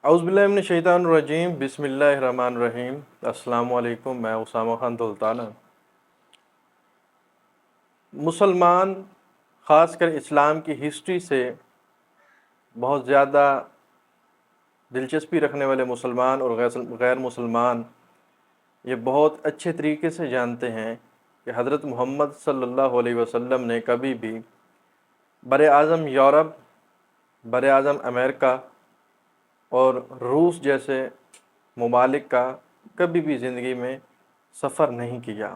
औज़ुबिल्लाहि बिस्मिल्लाहिर्रहमानिर्रहीम। अस्सलामु अलैकुम। मैं उसामा खान दुल्ताना। मुसलमान ख़ासकर इस्लाम की हिस्ट्री से बहुत ज़्यादा दिलचस्पी रखने वाले मुसलमान और गैर मुसलमान ये बहुत अच्छे तरीके से जानते हैं कि हज़रत मोहम्मद सल्लल्लाहु अलैहि वसल्लम ने कभी भी बर-ए-आज़म यूरोप, बर-ए-आज़म अमेरिका और रूस जैसे ममालिक का कभी भी ज़िंदगी में सफ़र नहीं किया।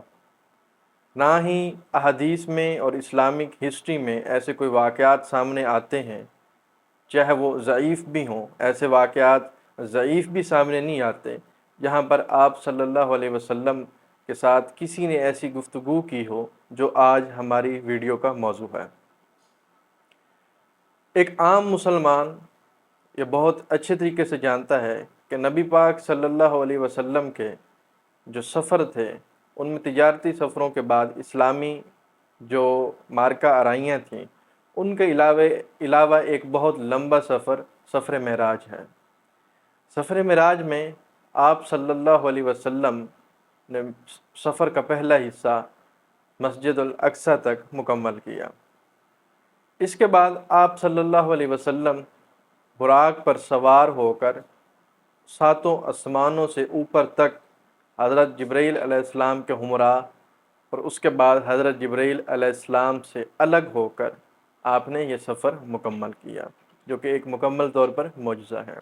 ना ही अहादीस में और इस्लामिक हिस्ट्री में ऐसे कोई वाक़यात सामने आते हैं, चाहे वो ज़ईफ़ भी हों। ऐसे वाक़यात ज़ईफ़ भी सामने नहीं आते जहाँ पर आप सल्लल्लाहु अलैहि वसल्लम के साथ किसी ने ऐसी गुफ्तगू की हो जो आज हमारी वीडियो का मौजू है। एक आम मुसलमान ये बहुत अच्छे तरीके से जानता है कि नबी पाक सल्लल्लाहु अलैहि वसल्लम के जो सफ़र थे उनमें तिजारती सफ़रों के बाद इस्लामी जो मार्का आराइयाँ थीं उनके अलावा एक बहुत लंबा सफ़र मेराज है। सफ़र मेराज में आप सल्लल्लाहु अलैहि वसल्लम ने सफ़र का पहला हिस्सा मस्जिदुल अक्सा तक मुकम्मल किया। इसके बाद आप सल्लल्लाहु अलैहि वसल्लम बुराक पर सवार होकर सातों आसमानों से ऊपर तक हज़रत जिब्रील अलैहिस्सलाम के हमरा और उसके बाद हज़रत जिब्रील अलैहिस्सलाम से अलग होकर आपने ये सफ़र मुकम्मल किया, जो कि एक मुकम्मल तौर पर मौजज़ा है।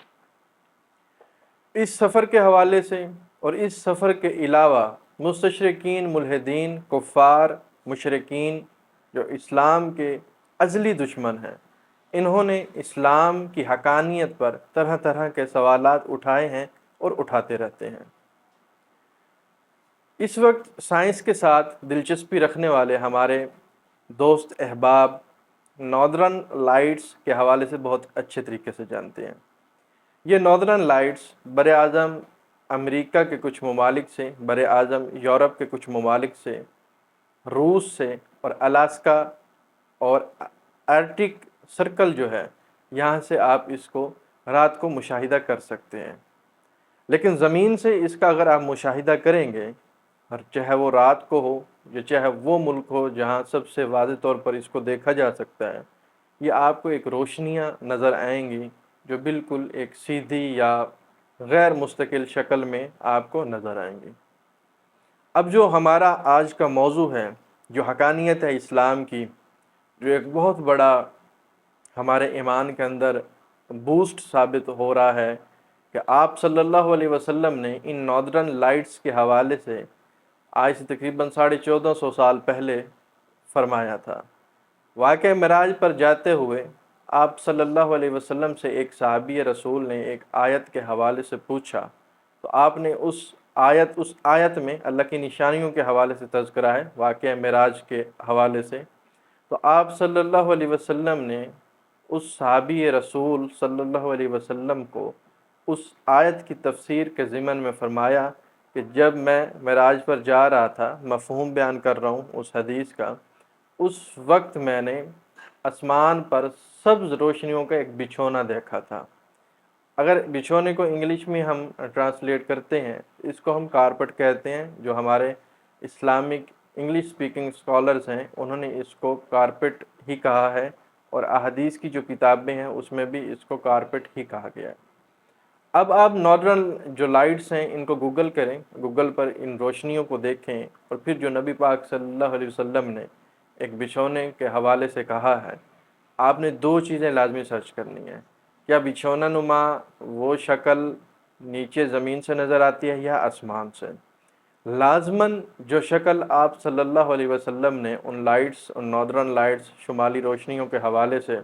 इस सफ़र के हवाले से और इस सफ़र के अलावा मुस्तशरिकीन, मुल्हिदीन, कुफ़ार, मुशरिकीन जो इस्लाम के अज़ली दुश्मन हैं, इन्होंने इस्लाम की हक़ानियत पर तरह तरह के सवालात उठाए हैं और उठाते रहते हैं। इस वक्त साइंस के साथ दिलचस्पी रखने वाले हमारे दोस्त अहबाब नॉर्दर्न लाइट्स के हवाले से बहुत अच्छे तरीके से जानते हैं। ये नॉर्दर्न लाइट्स बर-ए-आज़म अमेरिका के कुछ ममालिक से, बर-ए-आज़म यूरोप के कुछ ममालिक से, रूस से और अलास्का और आर्कटिक सर्कल जो है यहाँ से आप इसको रात को मुशाहिदा कर सकते हैं। लेकिन ज़मीन से इसका अगर आप मुशाहिदा करेंगे, और चाहे वो रात को हो या चाहे वो मुल्क हो जहाँ सबसे वाज़ेह तौर पर इसको देखा जा सकता है, ये आपको एक रोशनियाँ नज़र आएंगी जो बिल्कुल एक सीधी या गैर मुस्तकिल शक्ल में आपको नज़र आएंगी। अब जो हमारा आज का मौजू है, जो हक़ानियत है इस्लाम की, जो एक बहुत बड़ा हमारे ईमान के अंदर बूस्ट साबित हो रहा है कि आप सल्लल्लाहु अलैहि वसल्लम ने इन नॉर्दर्न लाइट्स के हवाले से आज से तकरीबन 1450 साल पहले फरमाया था। वाक़या मेराज पर जाते हुए आप सल्लल्लाहु अलैहि वसल्लम से एक सहाबी रसूल ने एक आयत के हवाले से पूछा, तो आपने उस आयत में अल्लाह की निशानियों के हवाले से तज़किरा है, वाक़या मेराज के हवाले से। तो आप सल्लल्लाहु अलैहि वसल्लम ने उस सहाबी रसूल सल्लल्लाहु अलैहि वसल्लम को उस आयत की तफसीर के ज़िमन में फ़रमाया कि जब मैं मेराज पर जा रहा था, मफ़हूम बयान कर रहा हूँ उस हदीस का, उस वक्त मैंने आसमान पर सब्ज़ रोशनियों का एक बिछोना देखा था। अगर बिछोने को इंग्लिश में हम ट्रांसलेट करते हैं, इसको हम कारपेट कहते हैं। जो हमारे इस्लामिक इंग्लिश स्पीकिंग स्कॉलर्स हैं उन्होंने इसको कारपेट ही कहा है, और अहादीस की जो किताबें हैं उसमें भी इसको कारपेट ही कहा गया है। अब आप नॉर्दर्न जो लाइट्स हैं इनको गूगल करें, गूगल पर इन रोशनियों को देखें, और फिर जो नबी पाक सल्लल्लाहु अलैहि वसल्लम ने एक बिछोने के हवाले से कहा है, आपने दो चीज़ें लाजमी सर्च करनी है। क्या बिछौना नुमा वो शक्ल नीचे ज़मीन से नज़र आती है या आसमान से? लाजमन जो शक्ल आप सल्लल्लाहु अलैहि वसल्लम ने उन लाइट्स, उन नॉर्दर्न लाइट्स, शुमाली रोशनियों के हवाले से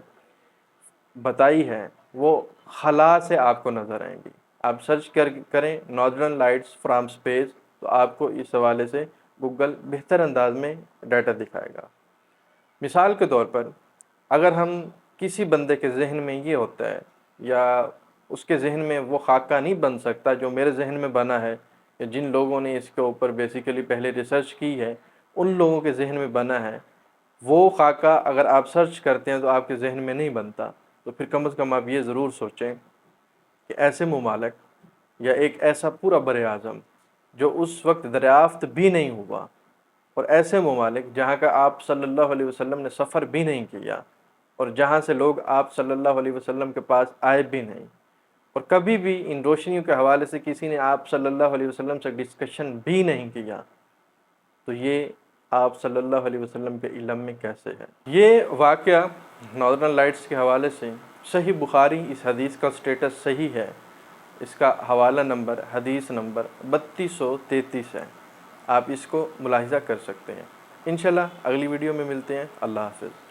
बताई है, वो खला से आपको नज़र आएंगी। आप सर्च करें नॉर्दर्न लाइट्स फ्रॉम स्पेस, तो आपको इस हवाले से गूगल बेहतर अंदाज में डाटा दिखाएगा। मिसाल के तौर पर अगर हम किसी बंदे के जहन में ये होता है, या उसके जहन में वो खाका नहीं बन सकता जो मेरे जहन में बना है, या जिन लोगों ने इसके ऊपर बेसिकली पहले रिसर्च की है उन लोगों के जहन में बना है, वो खाका अगर आप सर्च करते हैं तो आपके जहन में नहीं बनता, तो फिर कम से कम आप ये ज़रूर सोचें کہ ایسے ممالک یا ایک ایسا پورا بر اعظم جو اس وقت دریافت بھی نہیں ہوا، اور ایسے ممالک جہاں کا آپ صلی اللہ علیہ وسلم نے سفر بھی نہیں کیا، اور جہاں سے لوگ آپ صلی اللہ علیہ وسلم کے پاس آئے بھی نہیں، اور کبھی بھی ان روشنیوں کے حوالے سے کسی نے آپ صلی اللہ علیہ وسلم سے ڈسکشن بھی نہیں کیا، تو یہ آپ صلی اللہ علیہ وسلم کے علم میں کیسے ہے؟ یہ واقعہ ناردرن لائٹس کے حوالے سے صحیح بخاری اس حدیث کا سٹیٹس صحیح ہے، اس کا حوالہ نمبر حدیث نمبر 3233 ہے، آپ اس کو ملاحظہ کر سکتے ہیں۔ انشاءاللہ اگلی ویڈیو میں ملتے ہیں۔ اللہ حافظ۔